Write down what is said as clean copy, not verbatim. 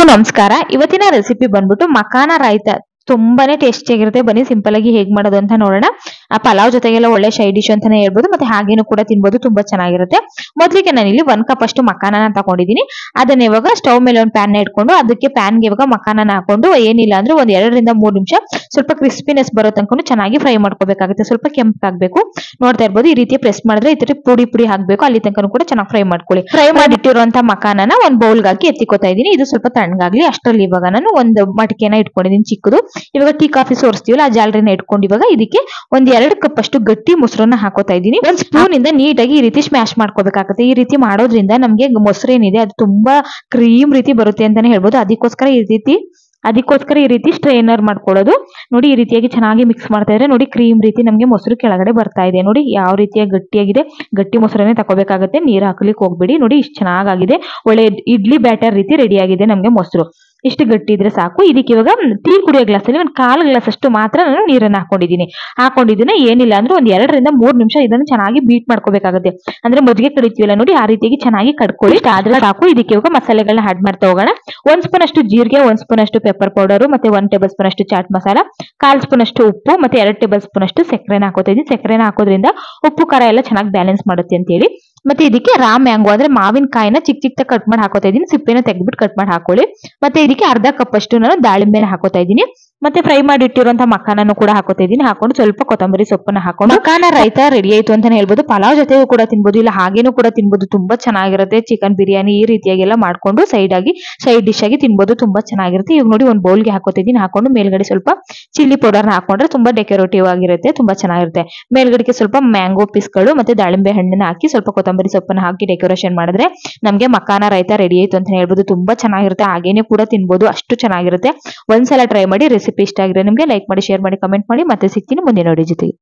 ಎಲ್ರಿಗೂ ನಮಸ್ಕಾರ. ಇವತ್ತಿನ ರೆಸಿಪಿ ಬಂದ್ಬಿಟ್ಟು ಮಖಾನ ರಾಯ್ತ. ತುಂಬಾನೇ ಟೇಸ್ಟಿ ಆಗಿರುತ್ತೆ. ಬನ್ನಿ ಸಿಂಪಲ್ ಆಗಿ ಹೇಗ್ ಮಾಡೋದು ಅಂತ ನೋಡೋಣ. ಆ ಪಲಾವ್ ಜೊತೆಗೆಲ್ಲ ಒಳ್ಳೆ ಸೈಡ್ ಡಿಶ್ ಅಂತಾನೆ ಹೇಳ್ಬೋದು. ಮತ್ತೆ ಹಾಗೇನು ಕೂಡ ತಿನ್ಬೋದು, ತುಂಬಾ ಚೆನ್ನಾಗಿರುತ್ತೆ. ಮೊದಲಿಗೆ ನಾನು ಇಲ್ಲಿ 1 ಕಪ್ ಅಷ್ಟು ಮಖಾನನ ತಗೊಂಡಿದ್ದೀನಿ. ಅದನ್ನ ಇವಾಗ ಸ್ಟವ್ ಮೇಲೆ ಒಂದು ಪ್ಯಾನ್ ಇಟ್ಕೊಂಡು ಅದಕ್ಕೆ ಪ್ಯಾನ್ಗೆ ಇವಾಗ ಮಖಾನನ ಹಾಕೊಂಡು ಏನಿಲ್ಲ ಅಂದ್ರೆ ಒಂದ್ 2 ರಿಂದ 3 ನಿಮಿಷ ಸ್ವಲ್ಪ ಕ್ರಿಸ್ಪಿನೆಸ್ ಬರೋ ತನಕ ಚೆನ್ನಾಗಿ ಫ್ರೈ ಮಾಡ್ಕೋಬೇಕಾಗುತ್ತೆ. ಸ್ವಲ್ಪ ಕೆಂಪಾಗಬೇಕು. ನೋಡ್ತಾ ಇರ್ಬೋದು, ಈ ರೀತಿ ಪ್ರೆಸ್ ಮಾಡಿದ್ರೆ ಈ ತರ ಪುಡಿ ಹಾಕ್ಬೇಕು. ಅಲ್ಲಿ ತನಕ ಕೂಡ ಚೆನ್ನಾಗಿ ಫ್ರೈ ಮಾಡ್ಕೊಳ್ಳಿ. ಫ್ರೈ ಮಾಡಿಟ್ಟಿರುವಂತ ಮಖಾನನ ಒಂದ್ ಬೌಲ್ಗೆ ಹಾಕಿ ಎತ್ತಿಕೋತಾ ಇದೀನಿ. ಇದು ಸ್ವಲ್ಪ ತಣ್ಣಗಾಗ್ಲಿ. ಅಷ್ಟರಲ್ಲಿ ಇವಾಗ ನಾನು ಒಂದು ಮಟಿಕೆನ ಇಟ್ಕೊಂಡಿದ್ದೀನಿ ಚಿಕ್ಕದು. ಇವಾಗ ಟೀ ಕಾಫಿ ಸೋರಿಸ್ತೀವಲ್ಲ ಆ ಜಾಲರಿನ ಇಟ್ಕೊಂಡು ಇವಾಗ ಇದಕ್ಕೆ ಒಂದ್ 2 ಕಪ್ ಅಷ್ಟು ಗಟ್ಟಿ ಮೊಸರನ್ನ ಹಾಕೋತಾ ಇದೀನಿ. ಒಂದ್ ಸ್ಪೂನ್ ಇಂದ ನೀಟಾಗಿ ಈ ರೀತಿ ಸ್ಮ್ಯಾಶ್ ಮಾಡ್ಕೋಬೇಕಾಗುತ್ತೆ. ಈ ರೀತಿ ಮಾಡೋದ್ರಿಂದ ನಮ್ಗೆ ಮೊಸರು ಏನಿದೆ ಅದು ತುಂಬಾ ಕ್ರೀಮ್ ರೀತಿ ಬರುತ್ತೆ ಅಂತಾನೆ ಹೇಳ್ಬೋದು. ಅದಕ್ಕೋಸ್ಕರ ಈ ರೀತಿ ಸ್ಟ್ರೈನರ್ ಮಾಡ್ಕೊಳ್ಳೋದು. ನೋಡಿ, ಈ ರೀತಿಯಾಗಿ ಚೆನ್ನಾಗಿ ಮಿಕ್ಸ್ ಮಾಡ್ತಾ ಇದ್ರೆ ನೋಡಿ ಕ್ರೀಮ್ ರೀತಿ ನಮ್ಗೆ ಮೊಸರು ಕೆಳಗಡೆ ಬರ್ತಾ ಇದೆ. ನೋಡಿ ಯಾವ ರೀತಿಯಾಗಿ ಗಟ್ಟಿಯಾಗಿದೆ. ಗಟ್ಟಿ ಮೊಸರನ್ನೇ ತಗೋಬೇಕಾಗುತ್ತೆ, ನೀರ್ ಹಾಕ್ಲಿಕ್ಕೆ ಹೋಗ್ಬೇಡಿ. ನೋಡಿ ಇಷ್ಟು ಚೆನ್ನಾಗಿದೆ. ಒಳ್ಳೆ ಇಡ್ಲಿ ಬ್ಯಾಟರ್ ರೀತಿ ರೆಡಿ ಆಗಿದೆ ನಮ್ಗೆ ಮೊಸರು. ಇಷ್ಟು ಗಟ್ಟಿ ಇದ್ರೆ ಸಾಕು. ಇದಕ್ಕೆ ಇವಾಗ ಟೀ ಕುಡಿಯೋ ಗ್ಲಾಸ್ ಅಲ್ಲಿ 1/4 ಗ್ಲಾಸ್ ಅಷ್ಟು ಮಾತ್ರ ನಾನು ನೀರನ್ನ ಹಾಕೊಂಡಿದ್ದೀನಿ. ಏನಿಲ್ಲ ಅಂದ್ರೆ ಒಂದ್ 2 ರಿಂದ 3 ನಿಮಿಷ ಇದನ್ನು ಚೆನ್ನಾಗಿ ಬೀಟ್ ಮಾಡ್ಕೋಬೇಕಾಗುತ್ತೆ. ಅಂದ್ರೆ ಮಜ್ಜಿಗೆ ಕಡಿತೀವಲ್ಲ ನೋಡಿ ಆ ರೀತಿಯಾಗಿ ಚೆನ್ನಾಗಿ ಕಡ್ಕೊಳ್ಳಿ. ಆದ್ರೆ ಸಾಕು. ಇದಕ್ಕೆ ಇವಾಗ ಮಸಾಲೆಗಳನ್ನ ಆಡ್ ಮಾಡ್ತಾ ಹೋಗೋಣ. 1 ಸ್ಪೂನ್ ಅಷ್ಟು ಜೀರಿಗೆ, 1 ಸ್ಪೂನ್ ಅಷ್ಟು ಪೆಪ್ಪರ್ ಪೌಡರ್, ಮತ್ತೆ 1 ಟೇಬಲ್ ಸ್ಪೂನ್ ಅಷ್ಟು ಚಾಟ್ ಮಸಾಲ, 1/4 ಸ್ಪೂನ್ ಅಷ್ಟು ಉಪ್ಪು, ಮತ್ತೆ 2 ಟೇಬಲ್ ಸ್ಪೂನ್ ಅಷ್ಟು ಸಕ್ಕರೆನ ಹಾಕೋತಾ ಇದ್ದೀನಿ. ಸಕ್ಕರೆನ ಹಾಕೋದ್ರಿಂದ ಉಪ್ಪು ಖಾರ ಎಲ್ಲ ಚೆನ್ನಾಗಿ ಬ್ಯಾಲೆನ್ಸ್ ಮಾಡುತ್ತೆ ಅಂತ ಹೇಳಿ. ಮತ್ತೆ ಇದಕ್ಕೆ ರಾ ಮ್ಯಾಂಗೋ ಅಂದ್ರೆ ಮಾವಿನಕಾಯಿನ ಚಿಕ್ಕ ಕಟ್ ಮಾಡಿ ಹಾಕೋತಾ ಇದೀನಿ. ಸಿಪ್ಪೆನ ತೆಗೆದ್ಬಿಟ್ಟು ಕಟ್ ಮಾಡಿ ಹಾಕೊಳ್ಳಿ. ಮತ್ತೆ ಇದಕ್ಕೆ 1/2 ಕಪ್ ಅಷ್ಟು ನಾನು ದಾಳಿಂಬೆನ ಹಾಕೋತಾ ಇದ್ದೀನಿ. ಮತ್ತೆ ಫ್ರೈ ಮಾಡಿ ಇಟ್ಟಿರುವಂತಹ ಮಖಾನನ್ನು ಕೂಡ ಹಾಕೋತಾ ಇದ್ದೀನಿ. ಹಾಕೊಂಡು ಸ್ವಲ್ಪ ಕೊತ್ತಂಬರಿ ಸೊಪ್ಪನ್ನ ಹಾಕೊಂಡು ಮಖಾನ ರೈತ ರೆಡಿ ಆಯ್ತು ಅಂತಾನೆ ಹೇಳ್ಬೋದು. ಪಲಾವ್ ಜೊತೆಗೂ ಕೂಡ ತಿನ್ಬೋದು, ಇಲ್ಲ ಹಾಗೇನು ಕೂಡ ತಿನ್ಬೋದು. ತುಂಬಾ ಚೆನ್ನಾಗಿರುತ್ತೆ. ಚಿಕನ್ ಬಿರಿಯಾನಿ ಈ ರೀತಿಯಾಗೆಲ್ಲ ಮಾಡ್ಕೊಂಡು ಸೈಡ್ ಡಿಶ್ ಆಗಿ ತಿನ್ಬೋದು. ತುಂಬಾ ಚೆನ್ನಾಗಿರುತ್ತೆ. ಇವಾಗ ನೋಡಿ ಒಂದು ಬೌಲ್ಗೆ ಹಾಕೋತಾ ಇದ್ದೀನಿ. ಹಾಕೊಂಡು ಮೇಲ್ಗಡೆ ಸ್ವಲ್ಪ ಚಿಲ್ಲಿ ಪೌಡರ್ನ ಹಾಕೊಂಡ್ರೆ ತುಂಬಾ ಡೆಕೋರೇಟಿವ್ ಆಗಿರುತ್ತೆ, ತುಂಬಾ ಚೆನ್ನಾಗಿರುತ್ತೆ. ಮೇಲ್ಗಡೆಗೆ ಸ್ವಲ್ಪ ಮ್ಯಾಂಗೋ ಪೀಸ್ಗಳು ಮತ್ತೆ ದಾಳಿಂಬೆ ಹಣ್ಣನ್ನ ಹಾಕಿ ಸ್ವಲ್ಪ ಕೊತ್ತಂಬರಿ ಸೊಪ್ಪನ್ನ ಹಾಕಿ ಡೆಕೋರೇಷನ್ ಮಾಡಿದ್ರೆ ನಮ್ಗೆ ಮಖಾನ ರೈತ ರೆಡಿ ಆಯ್ತು ಅಂತ ಹೇಳ್ಬೋದು. ತುಂಬಾ ಚೆನ್ನಾಗಿರುತ್ತೆ. ಹಾಗೇನೆ ಕೂಡ ತಿನ್ಬೋದು, ಅಷ್ಟು ಚೆನ್ನಾಗಿರುತ್ತೆ. ಒಂದ್ಸಲ ಟ್ರೈ ಮಾಡಿ. ರೆಸಿಪಿ ಇಷ್ಟ ಆಗಿದ್ರೆ ನಿಮ್ಗೆ ಲೈಕ್ ಮಾಡಿ, ಶೇರ್ ಮಾಡಿ, ಕಮೆಂಟ್ ಮಾಡಿ. ಮತ್ತೆ ಸಿಗ್ತೀನಿ ಮುಂದಿನ ವಿಡಿಯೋ ಜೊತೆಗೆ.